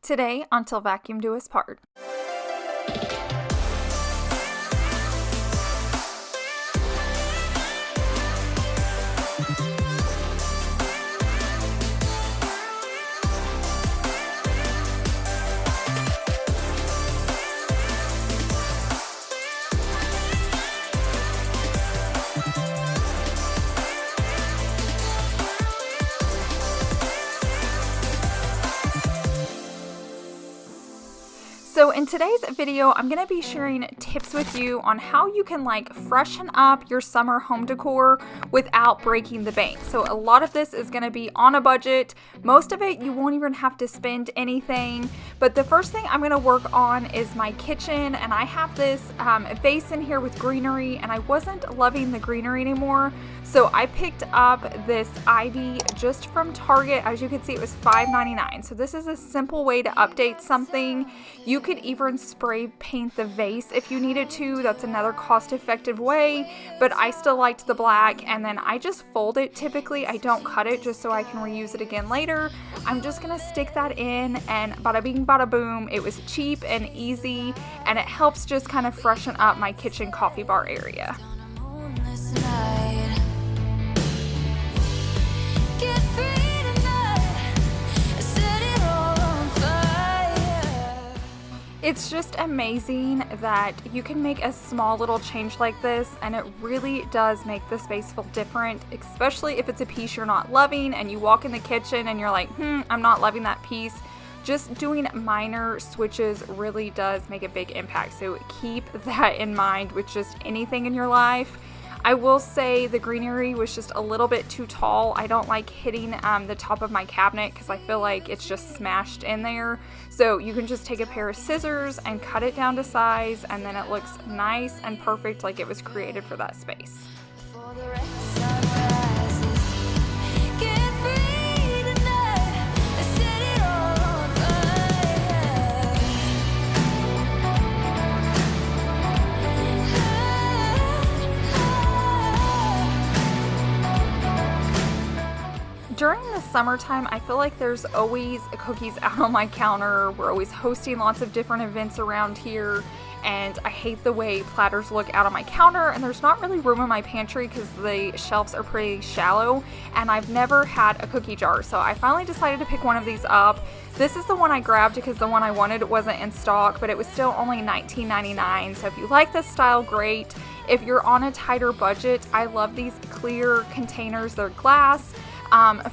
Today, until vacuum do us part. So in today's video, I'm going to be sharing tips with you on how you can freshen up your summer home decor without breaking the bank. So a lot of this is going to be on a budget. Most of it you won't even have to spend anything. But the first thing I'm going to work on is my kitchen, and I have this vase in here with greenery, and I wasn't loving the greenery anymore. So I picked up this ivy just from Target. As you can see, it was $5.99. So this is a simple way to update something. You could even spray paint the vase if you needed to. That's another cost-effective way, but I still liked the black, and then I just fold it. Typically, I don't cut it just so I can reuse it again later. I'm just gonna stick that in, and bada bing, bada boom. It was cheap and easy, and it helps just kind of freshen up my kitchen coffee bar area. It's just amazing that you can make a small little change like this, and it really does make the space feel different, especially if it's a piece you're not loving and you walk in the kitchen and you're like, I'm not loving that piece. Just doing minor switches really does make a big impact. So keep that in mind with just anything in your life. I will say the greenery was just a little bit too tall. I don't like hitting the top of my cabinet because I feel like it's just smashed in there. So you can just take a pair of scissors and cut it down to size, and then it looks nice and perfect, like it was created for that space. During the summertime, I feel like there's always cookies out on my counter. We're always hosting lots of different events around here, and I hate the way platters look out on my counter, and there's not really room in my pantry because the shelves are pretty shallow, and I've never had a cookie jar. So I finally decided to pick one of these up. This is the one I grabbed because the one I wanted wasn't in stock, but it was still only $19.99. So if you like this style, great. If you're on a tighter budget, I love these clear containers. They're glass.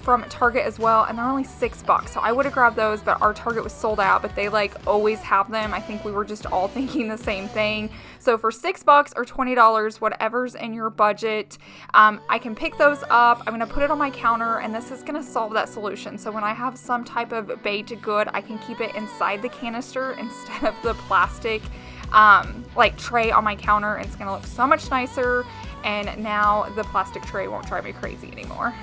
From Target as well, and they're only $6. So I would have grabbed those, but our Target was sold out, but they always have them. I think we were just all thinking the same thing. So for $6 or $20, whatever's in your budget, I can pick those up. I'm going to put it on my counter, and this is going to solve that solution. So when I have some type of baked good, I can keep it inside the canister instead of the plastic tray on my counter, and it's going to look so much nicer, and now the plastic tray won't drive me crazy anymore.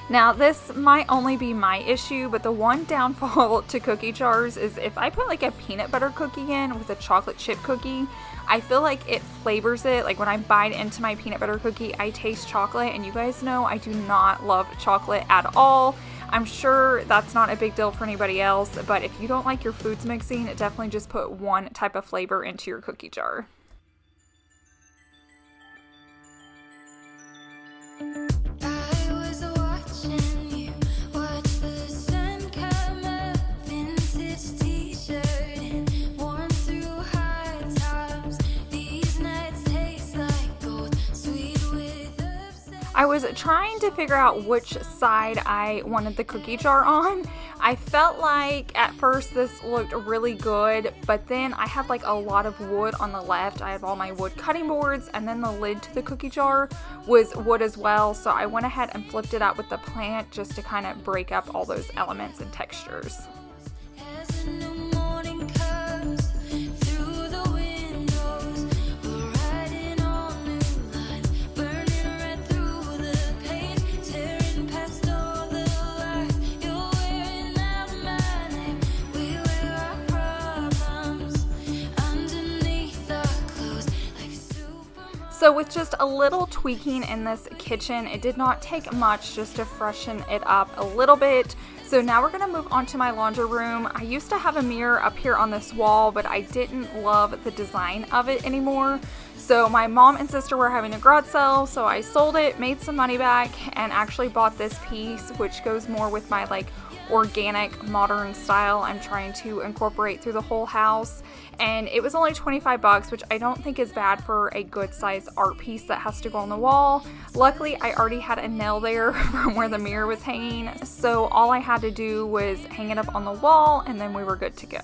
Now, this might only be my issue, but the one downfall to cookie jars is if I put a peanut butter cookie in with a chocolate chip cookie, I feel like it flavors it. When I bite into my peanut butter cookie, I taste chocolate, and you guys know I do not love chocolate at all. I'm sure that's not a big deal for anybody else, but if you don't like your foods mixing, definitely just put one type of flavor into your cookie jar. I was trying to figure out which side I wanted the cookie jar on. I felt like at first this looked really good, but then I had a lot of wood on the left. I have all my wood cutting boards, and then the lid to the cookie jar was wood as well. So I went ahead and flipped it out with the plant just to kind of break up all those elements and textures. So with just a little tweaking in this kitchen, it did not take much just to freshen it up a little bit. So now we're going to move on to my laundry room. I used to have a mirror up here on this wall, but I didn't love the design of it anymore. So my mom and sister were having a garage sale, so I sold it, made some money back, and actually bought this piece, which goes more with my like organic modern style I'm trying to incorporate through the whole house. And it was only 25 bucks, which I don't think is bad for a good size art piece that has to go on the wall. Luckily, I already had a nail there from where the mirror was hanging, so all I had to do was hang it up on the wall and then we were good to go.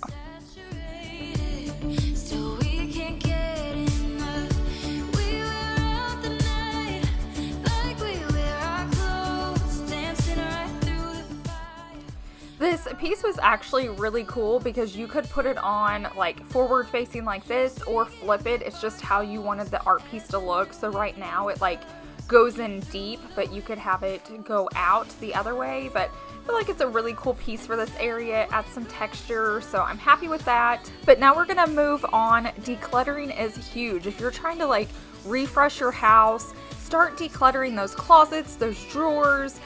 This piece was actually really cool because you could put it on like forward facing like this or flip it. It's just how you wanted the art piece to look. So right now it like goes in deep, but you could have it go out the other way. But I feel like it's a really cool piece for this area, adds some texture, so I'm happy with that. But now we're gonna move on. Decluttering is huge. If you're trying to like refresh your house, start decluttering those closets, those drawers,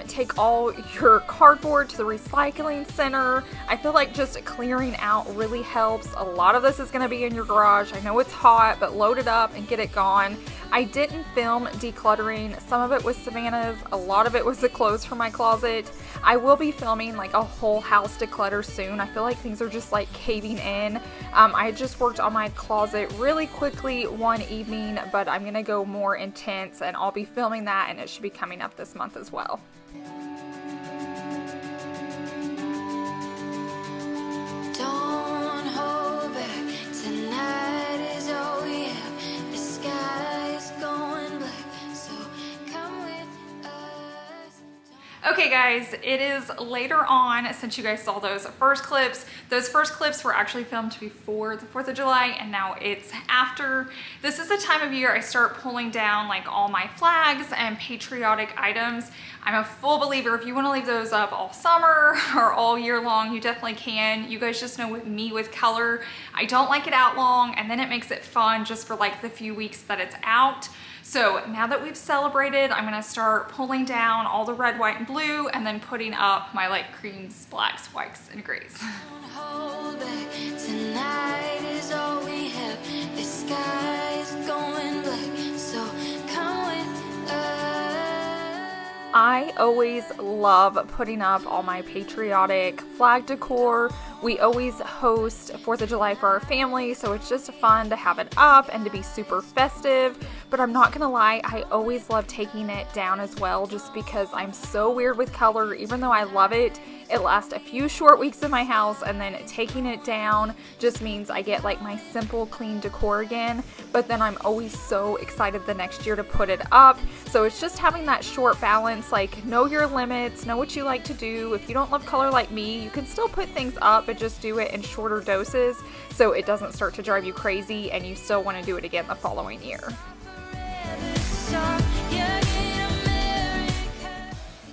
take all your cardboard to the recycling center. I feel like just clearing out really helps. A lot of this is going to be in your garage. I know it's hot, but load it up and get it gone. I didn't film decluttering. Some of it was Savannah's, a lot of it was the clothes from my closet. I will be filming like a whole house declutter soon. I feel like things are just like caving in. I just worked on my closet really quickly one evening, but I'm gonna go more intense and I'll be filming that, and it should be coming up this month as well. Don't hold back, tonight is all we have. The sky is going black, so come with us. Okay guys, it is later on since you guys saw those first clips. Those first clips were actually filmed before the 4th of July, and now it's after. This is the time of year I start pulling down like all my flags and patriotic items. I'm a full believer if you want to leave those up all summer or all year long, you definitely can. You guys just know with me with color, I don't like it out long, and then it makes it fun just for like the few weeks that it's out. So now that we've celebrated, I'm gonna start pulling down all the red, white, and blue, and then putting up my like creams, blacks, whites, and grays. Hold back, tonight is all we have. The sky is going black, so come with us. I always love putting up all my patriotic flag decor. We always host 4th of July for our family, so it's just fun to have it up and to be super festive. But I'm not gonna lie, I always love taking it down as well, just because I'm so weird with color. Even though I love it, it lasts a few short weeks in my house, and then taking it down just means I get like my simple clean decor again. But then I'm always so excited the next year to put it up. So it's just having that short balance, like know your limits, know what you like to do. If you don't love color like me, you can still put things up, but just do it in shorter doses so it doesn't start to drive you crazy and you still want to do it again the following year.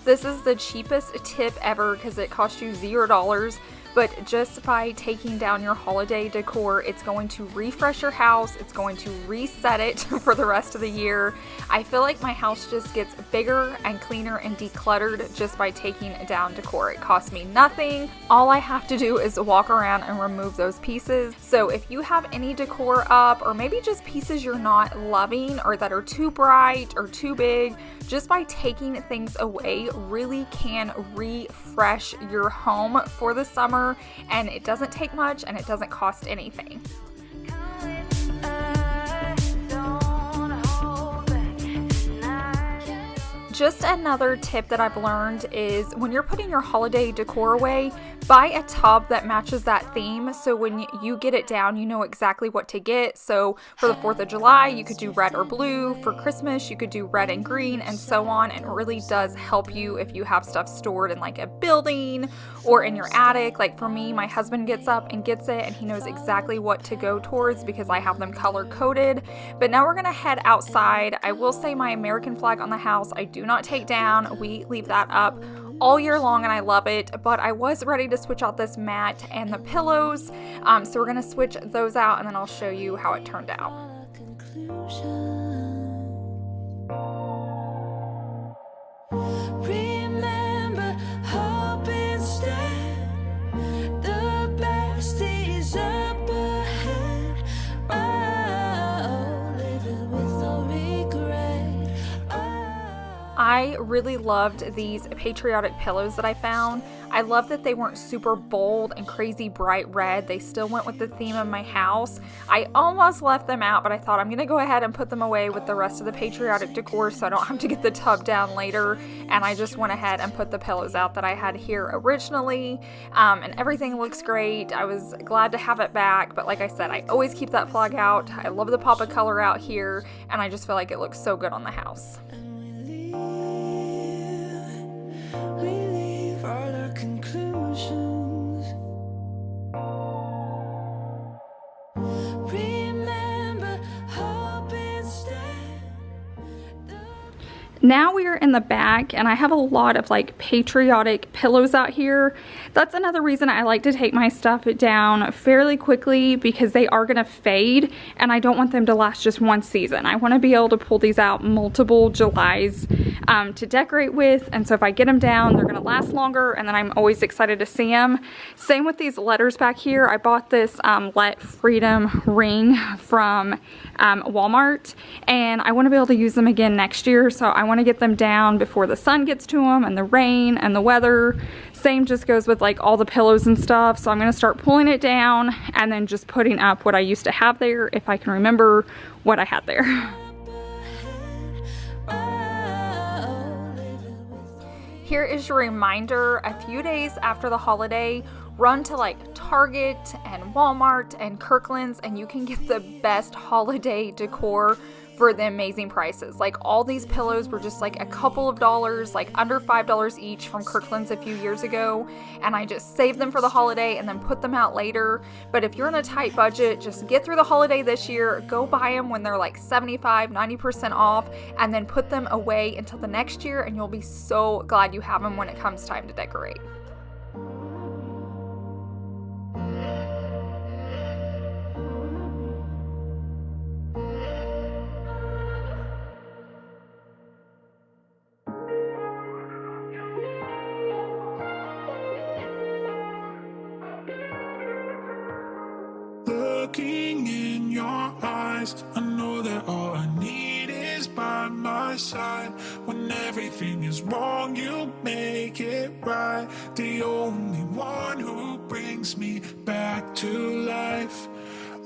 This is the cheapest tip ever because it costs you $0. But just by taking down your holiday decor, it's going to refresh your house. It's going to reset it for the rest of the year. I feel like my house just gets bigger and cleaner and decluttered just by taking down decor. It costs me nothing. All I have to do is walk around and remove those pieces. So if you have any decor up, or maybe just pieces you're not loving or that are too bright or too big, just by taking things away really can refresh your home for the summer, and it doesn't take much and it doesn't cost anything. Just another tip that I've learned is when you're putting your holiday decor away, buy a tub that matches that theme, so when you get it down, you know exactly what to get. So for the 4th of July, you could do red or blue. For Christmas, you could do red and green, and so on. And it really does help you if you have stuff stored in like a building or in your attic. Like for me, my husband gets up and gets it, and he knows exactly what to go towards because I have them color coded. But now we're gonna head outside. I will say my American flag on the house, I do not take down. We leave that up all year long and I love it, but I was ready to switch out this mat and the pillows, so we're gonna switch those out and then I'll show you how it turned out. I really loved these patriotic pillows that I found. I love that they weren't super bold and crazy bright red. They still went with the theme of my house. I almost left them out, but I thought I'm going to go ahead and put them away with the rest of the patriotic decor so I don't have to get the tub down later. And I just went ahead and put the pillows out that I had here originally. And everything looks great. I was glad to have it back, but like I said, I always keep that flag out. I love the pop of color out here, and I just feel like it looks so good on the house. We leave all our conclusions. Remember, hope instead. Now we are in the back, and I have a lot of like patriotic pillows out here. That's another reason I like to take my stuff down fairly quickly, because they are gonna fade and I don't want them to last just one season. I want to be able to pull these out multiple Julys to decorate with, and so if I get them down, they're gonna last longer, and then I'm always excited to see them. Same with these letters back here. I bought this Let Freedom ring from Walmart, and I want to be able to use them again next year, so I want to get them down before the sun gets to them and the rain and the weather. Same just goes with like all the pillows and stuff, so I'm going to start pulling it down and then just putting up what I used to have there, if I can remember what I had there. Here is your reminder: a few days after the holiday, run to like Target and Walmart and Kirkland's, and you can get the best holiday decor for the amazing prices. Like, all these pillows were just like a couple of dollars, like under $5 each from Kirkland's a few years ago, and I just saved them for the holiday and then put them out later. But if you're in a tight budget, just get through the holiday this year, go buy them when they're like 75-90% off, and then put them away until the next year, and you'll be so glad you have them when it comes time to decorate. Looking in your eyes, I know that all I need is by my side. When everything is wrong, you make it right. The only one who brings me back to life.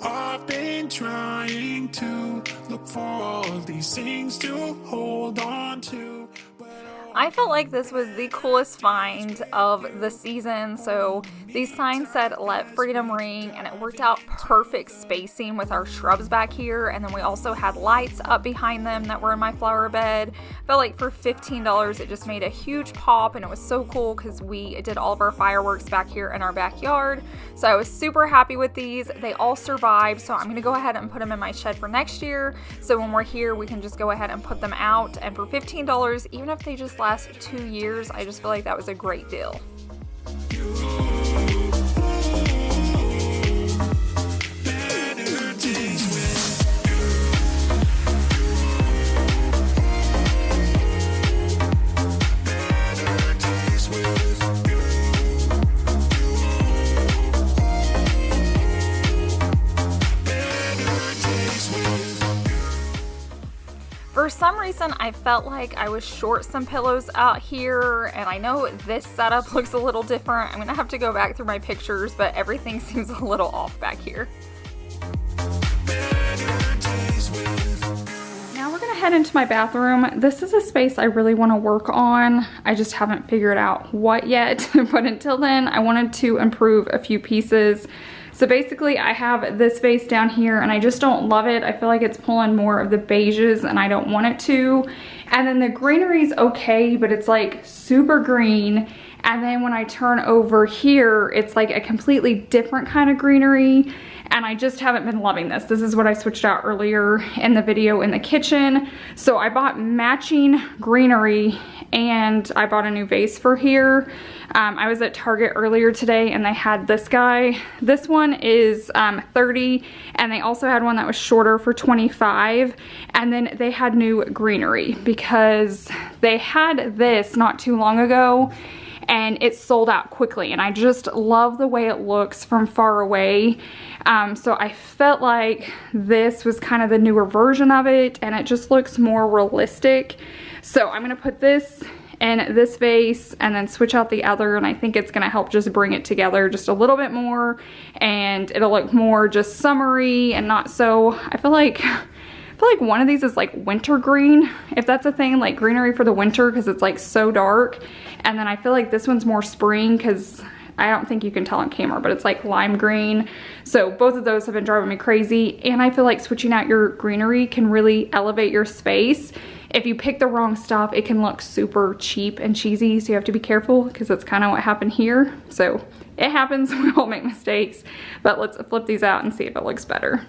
I've been trying to look for all of these things to hold on to. I felt like this was the coolest find of the season. So these signs said Let Freedom Ring, and it worked out perfect spacing with our shrubs back here. And then we also had lights up behind them that were in my flower bed. I felt like for $15 it just made a huge pop, and it was so cool because we did all of our fireworks back here in our backyard. So I was super happy with these. They all survived, so I'm going to go ahead and put them in my shed for next year. So when we're here, we can just go ahead and put them out. And for $15, even if they just last 2 years, I just feel like that was a great deal. For some reason, I felt like I was short some pillows out here, and I know this setup looks a little different. I'm gonna have to go back through my pictures, but everything seems a little off back here. Now we're gonna head into my bathroom. This is a space I really want to work on. I just haven't figured out what yet, but until then, I wanted to improve a few pieces. So basically I have this vase down here, and I just don't love it. I feel like it's pulling more of the beiges, and I don't want it to. And then the greenery's okay, but it's like super green. And then when I turn over here, it's like a completely different kind of greenery. And I just haven't been loving this. This is what I switched out earlier in the video in the kitchen. So I bought matching greenery, and I bought a new vase for here. I was at Target earlier today, and they had this guy. This one is $30, and they also had one that was shorter for $25. And then they had new greenery because they had this not too long ago, and it sold out quickly, and I just love the way it looks from far away. So I felt like this was kind of the newer version of it, and it just looks more realistic. So I'm gonna put this in this vase and then switch out the other, and I think it's gonna help just bring it together just a little bit more, and it'll look more just summery and not so, I feel like one of these is like winter green, if that's a thing, like greenery for the winter, because it's like so dark. And then I feel like this one's more spring, because I don't think you can tell on camera, but it's like lime green. So both of those have been driving me crazy, and I feel like switching out your greenery can really elevate your space. If you pick the wrong stuff, it can look super cheap and cheesy, so you have to be careful, because that's kind of what happened here. So it happens, we all make mistakes, but let's flip these out and see if it looks better.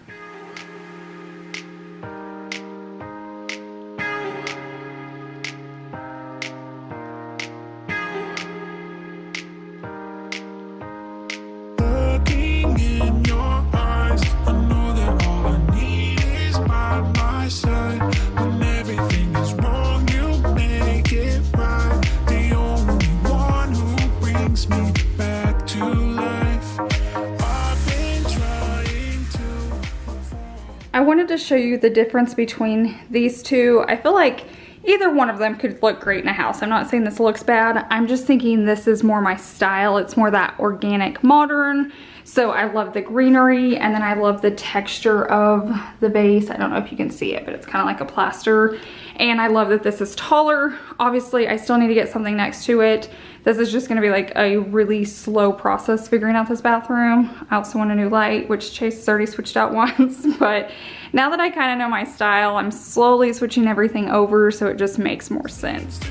I wanted to show you the difference between these two. I feel like either one of them could look great in a house. I'm not saying this looks bad. I'm just thinking this is more my style. It's more that organic modern. So I love the greenery, and then I love the texture of the vase. I don't know if you can see it, but it's kind of like a plaster. And I love that this is taller. Obviously, I still need to get something next to it. This is just gonna be like a really slow process figuring out this bathroom. I also want a new light, which Chase has already switched out once. But now that I kind of know my style, I'm slowly switching everything over, so it just makes more sense.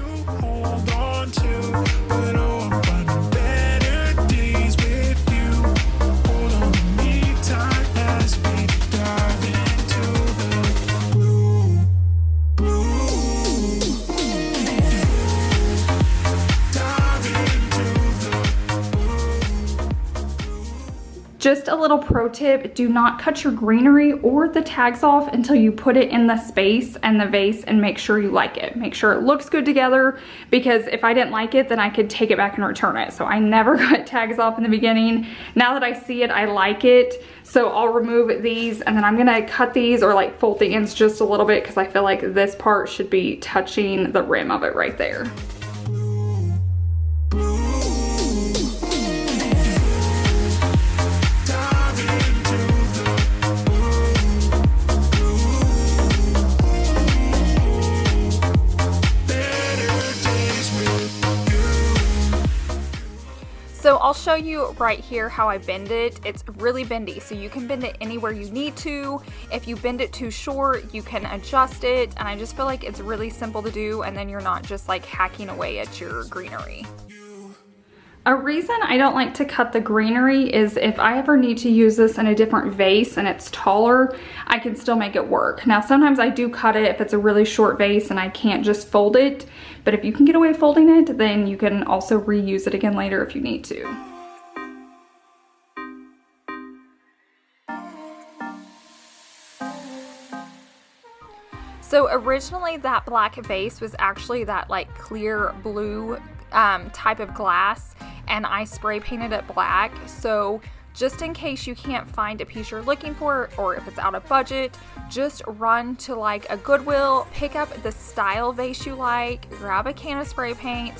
Just a little pro tip, do not cut your greenery or the tags off until you put it in the space and the vase, and make sure you like it. Make sure it looks good together, because if I didn't like it, then I could take it back and return it. So I never cut tags off in the beginning. Now that I see it, I like it. So I'll remove these, and then I'm gonna cut these or like fold the ends just a little bit, because I feel like this part should be touching the rim of it right there. So I'll show you right here how I bend it. It's really bendy, so you can bend it anywhere you need to. If you bend it too short, you can adjust it, and I just feel like it's really simple to do, and then you're not just like hacking away at your greenery. A reason I don't like to cut the greenery is if I ever need to use this in a different vase and it's taller, I can still make it work. Now sometimes I do cut it if it's a really short vase and I can't just fold it, but if you can get away folding it, then you can also reuse it again later if you need to. So originally that black vase was actually that like clear blue type of glass, and I spray painted it black. So just in case you can't find a piece you're looking for, or if it's out of budget, just run to like a Goodwill, pick up the style vase you like, grab a can of spray paint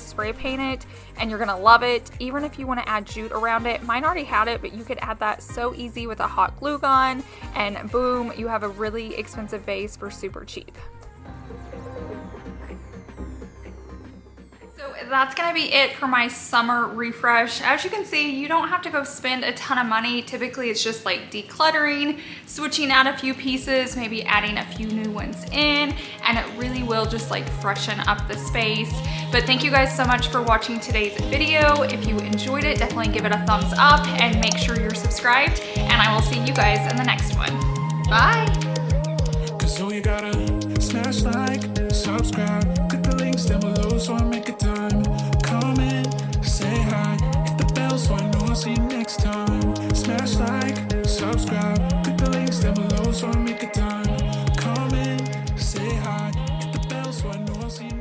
it, and you're gonna love it. Even if you want to add jute around it, mine already had it, but you could add that so easy with a hot glue gun, and boom, you have a really expensive vase for super cheap. So that's gonna be it for my summer refresh. As you can see, you don't have to go spend a ton of money. Typically it's just like decluttering, switching out a few pieces, maybe adding a few new ones in, and it really will just like freshen up the space. But thank you guys so much for watching today's video. If you enjoyed it, definitely give it a thumbs up and make sure you're subscribed, and I will see you guys in the next one. Bye! So you gotta smash like, subscribe, click the links down below so I make a time. Comment, say hi, hit the bell so I know I'll see you next time. Smash like, subscribe, click the links down below so I make a time. Comment, say hi, hit the bell so I know I'll see you next time.